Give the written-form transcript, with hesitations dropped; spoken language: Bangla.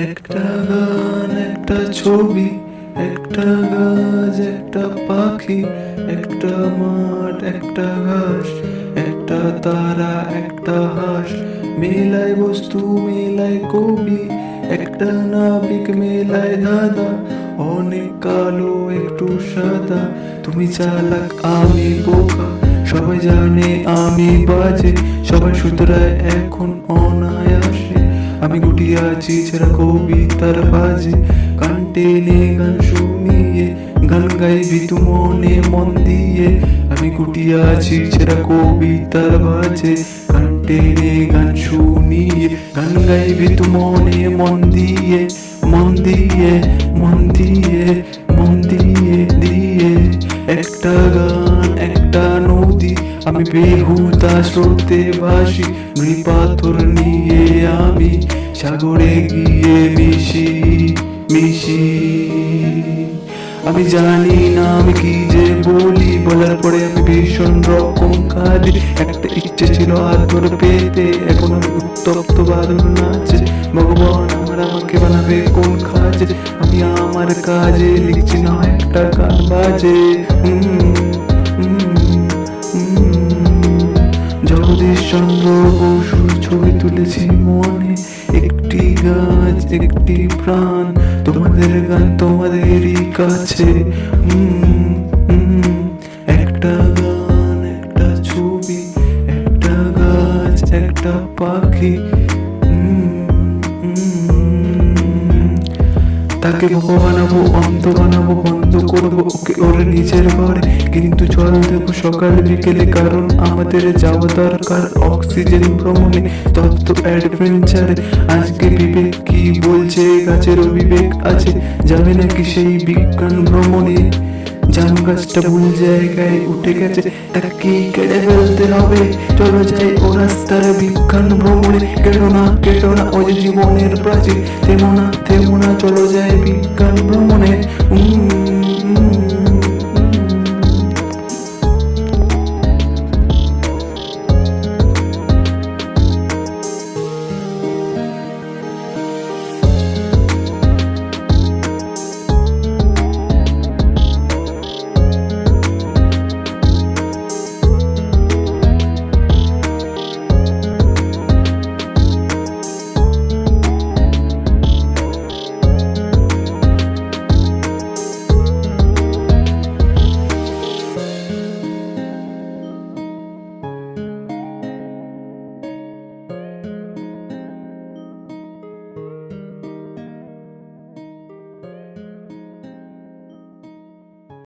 একটা গান, একটা ছবি, একটা গাছ, একটা পাখি, একটা মাঠ, একটা ঘাস, একটা তারা, একটা হাঁস, মেলায় বস্তু, মেলায় কবি, একটা নাবিক, মেলায় ধাঁধা, অনেক কালো একটু সাদা, তুমি চালাক আমি বোকা, সবাই জানে আমি বাজে, সবাই শুধরায় এখন অনায়াসে, আমি গুটি আছি ছেঁড়া কবিতার বাজে, গান টেনে গান শুনিয়ে গান গাইবি তু মনে মন দিয়ে, আমি গুটি আছি ছেঁড়া কবিতার বাজে, গান টেনে গান শুনিয়ে গান গাইবি তু মনে মন দিয়ে, মন দিয়ে, মন দিয়ে, মন দিয়ে দিয়ে। একটা গান, একটা নদী, আমি বেহুদা স্রোতে ভাসি, নৃপাথর নিয়ে আমি সাগরে গিয়ে মিশি মিশি। আমি জানি না আমি কি যে বলি, বলার পরে আমি ভীষণ রকম কাঁদি, একটা ইচ্ছে ছিল আদর পেতে, এখন আমি উত্তপ্ত বাদর নাচে, ভগবান আমার আমাকে বানাবে কোন কাজে, আমি আমার কাজে লিখছি না একটা গান বাজে। জগদীশ চন্দ্র বসুর ছবি তুলেছি মনে, একটি গাছ, একটি প্রাণ, তোমাদের গান তোমাদেরই কাছে। একটা গান, একটা ছবি, একটা গাছ, একটা পাখি, তাকে বোকা বানাবো, অন্ধ বানাবো, বন্ধ করবো ওকে ওর নিজের ঘরে, কিন্তু জল দেবো সকাল বিকেলে, কারণ আমাদের যাওয়া দরকার অক্সিজেন ভ্রমণে, তত্ত্ব অ্যাডভেঞ্চারে। আজকে বিবেক কি বলছে, গাছেরও বিবেক আছে, যাবে নাকি সেই বিজ্ঞান ভ্রমণে? জাম গাছটা ভুল জায়গায় উঠে গেছে, তাকে কি কেটে ফেলতে হবে? চলো যাই ও রাস্তার বিজ্ঞান ভ্রমণে, কেটো না ওই জীবনের প্রাচীর, থেমো না, চলো যাই বিজ্ঞান ভ্রমণে।